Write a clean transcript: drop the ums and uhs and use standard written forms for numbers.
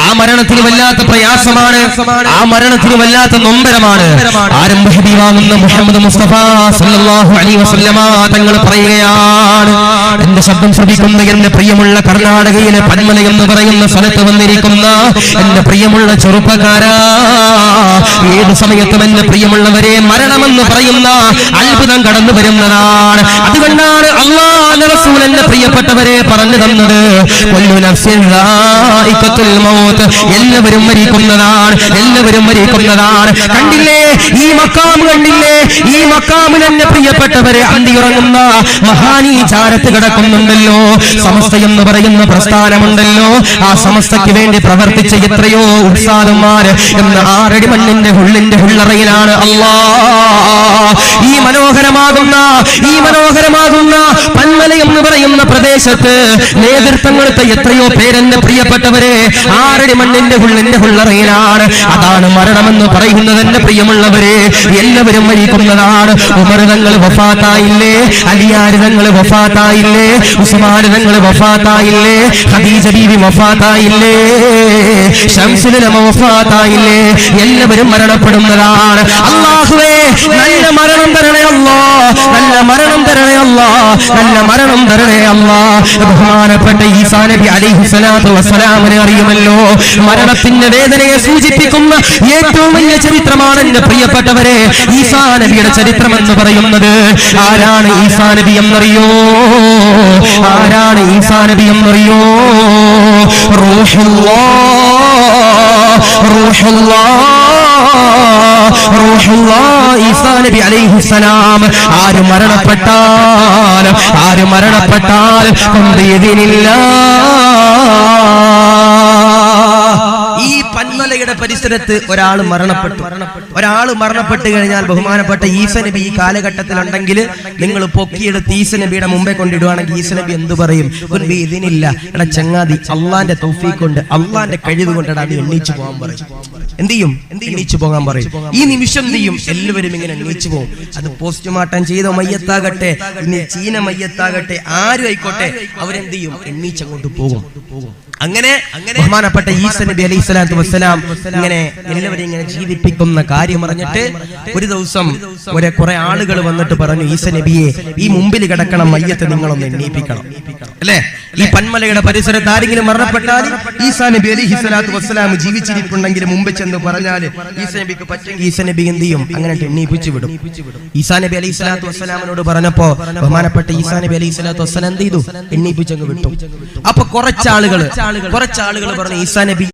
ആ മരണത്തിന് വല്ലാത്ത പ്രയാസമാണ്, ആ മരണത്തിന് വല്ലാത്ത നൊമ്പരമാണ്. ആരംഭ ഹബീബാകുന്ന മുഹമ്മദ് മുസ്തഫ സല്ലല്ലാഹു അലൈഹി വസല്ലമ തങ്ങൾ പറയുകയാണ്, എന്റെ ശബ്ദം ശ്രവിക്കുന്ന എന്റെ പ്രിയമുള്ള കർണാടകയിലെ പന്മല എന്ന് പറയുന്ന സ്ഥലത്ത് വന്നിരിക്കുന്ന എന്റെ പ്രിയമുള്ള ചെറുപ്പക്കാരാ, ഏത് സമയത്തും എന്റെ പ്രിയമുള്ളവരെ മരണമെന്ന് പറയുന്ന അത്ഭുതം കടന്നു വരുന്നതാണ്. അതുകൊണ്ടാണ് അല്ലാഹുവിന്റെ റസൂൽ എന്റെ പ്രിയപ്പെട്ടവരെ പറഞ്ഞു തന്നത്, കുല്ലു നഫ്സിൻ ദാഇഖത്തുൽ മൗത്ത്, എല്ലാവരും മരിക്കുന്നതാണ്, എല്ലാവരും മരിക്കുന്നതാണ്. കണ്ടില്ലേ ഈ മക്കാം, കണ്ടില്ലേ ഈ മക്കാമിൽ എന്റെ പ്രിയപ്പെട്ടവരെ അന്തിയുറങ്ങുന്ന മഹാനീചാരത്ത് കിടക്കുന്നുണ്ടല്ലോ. സമസ്ത എന്ന് പറയുന്ന പ്രസ്ഥാനമുണ്ടല്ലോ, ആ സമസ്തയ്ക്ക് വേണ്ടി പ്രവർത്തിച്ച എത്രയോ ഉസ്താദുമാര് എന്ന 6 അടി മണ്ണിന്റെ ഉള്ളറയിലാണ് ഈ മനോഹരമാകുന്ന പന്മല എന്ന് പറയുന്ന പ്രദേശത്ത് നേതൃത്വം കൊടുത്ത എത്രയോ പേരെന്റെ പ്രിയപ്പെട്ടവരെ 6 അടി മണ്ണിന്റെ ഉള്ളറയിലാണ്. അതാണ് മരണമെന്ന് പറയുന്നത്. എന്റെ പ്രിയമുള്ളവരെ, എല്ലാവരും മരിക്കുന്നതാണ്. ഉമർ തങ്ങൾ വഫാത്തായില്ലേ, അലിയാർ തങ്ങൾ വഫാത്തായില്ലേ, ഉസ്മാൻ തങ്ങൾ വഫാത്തായില്ലേ, ഖദീജ ബീവി വഫാത്തായില്ലേ, ശംസുൽ ഉലമ വഫാത്തായില്ലേ, എല്ലാവരും മരണപ്പെടുന്നതാണ്. അല്ലാഹുവേ, നല്ല മരണം തരണേ അല്ലാഹ്, നല്ല മരണം തരണേ അല്ലാഹ്, നല്ല മരണം തരണേ അല്ലാഹ്. ബഹുമാനപ്പെട്ട ഈസാ നബി അലൈഹിസ്സലാത്തു വസ്സലാമിനെ അറിയുമല്ലോ. മരണത്തിന്റെ വേദനയെ സൂചിപ്പിക്കുന്ന ഏറ്റവും വലിയ ചരിത്രമാണ് എന്റെ പ്രിയപ്പെട്ടവരെ ഈസാ നബിയുടെ ചരിത്രം എന്ന് പറയുന്നത്. ആരാണ് ഈസാ നബി എന്നറിയോ? ആരാണ് ഈസാ നബി എന്നറിയോ? ഈസാ നബി അലൈഹിസ്സലാം ആര് മരണപ്പെട്ടാൽ ഈ പന്മലയുടെ പരിസരത്ത് ഒരാൾ മരണപ്പെട്ടു കഴിഞ്ഞാൽ ബഹുമാനപ്പെട്ട ഈസ നബി ഈ കാലഘട്ടത്തിൽ ഉണ്ടെങ്കിൽ നിങ്ങൾ പൊക്കിയെടുത്ത് ഈസ നബിയുടെ മുമ്പേ കൊണ്ടിടുവാണെങ്കിൽ ഈസ നബി എന്ത് പറയും? ഇതിനില്ല എടാ ചങ്ങാതി, അള്ളാന്റെ തൗഫീഖ് കൊണ്ട്, അള്ളാന്റെ കഴിവ് കൊണ്ടാണ് അത് എണ്ണീച്ചു പോകാൻ പറയും. എന്ത് ചെയ്യും? എണ്ണീച്ചു പോകാൻ പറയും. ഈ നിമിഷം എന്ത് ചെയ്യും? എല്ലാവരും ഇങ്ങനെ എണ്ണീച്ചു പോകും. അത് പോസ്റ്റ്മോർട്ടം ചെയ്ത മയ്യത്താകട്ടെ, ഇനി ചീന മയ്യത്താകട്ടെ, ആരും ആയിക്കോട്ടെ, അവരെന്ത് ചെയ്യും? എണ്ണീച്ചങ്ങോട്ട് പോകും. അങ്ങനെ ബഹുമാനപ്പെട്ട ഈസ നബി അലൈഹി സ്വലാത്തു വസ്സലാം ഇങ്ങനെ എല്ലാവരെയും ഇങ്ങനെ ജീവിപ്പിക്കുന്ന കാര്യം അറിഞ്ഞിട്ട് ഒരു ദിവസം കുറെ ആളുകൾ വന്നിട്ട് പറഞ്ഞു, ഈസ നബിയെ, ഈ മുമ്പിൽ കിടക്കണം മയ്യത്ത് നിങ്ങളൊന്ന് എണ്ണീപ്പിക്കണം അല്ലേ? ഈ പന്മലയുടെ പരിസരത്ത് ആരെങ്കിലും മരണപ്പെട്ടാൽ ഈസാ നബി അലൈഹി സ്വലാത്തു വസ്സലാം ജീവിച്ചിരിപ്പുണ്ടെങ്കിൽ മുമ്പ് ചെന്ന് പറഞ്ഞാൽ ഈസ നബിക്ക് പറ്റുമെങ്കിൽ ഈസ നബി എന്ത് ചെയ്യും? അങ്ങനെ എണ്ണീപ്പിച്ചു വിടും. ഈസാ നബി അലൈഹി സ്വലാത്തു വസ്സലാമിനോട് പറഞ്ഞപ്പോ ബഹുമാനപ്പെട്ട ഈസാ നബി അലൈഹി സ്വലാത്തു വസ്സലാം എന്ത് ചെയ്തു? എണ്ണീപ്പിച്ചങ്ങ് വിട്ടു. അപ്പൊ കുറച്ചാളുകൾ പറഞ്ഞു, ഈസാ നബി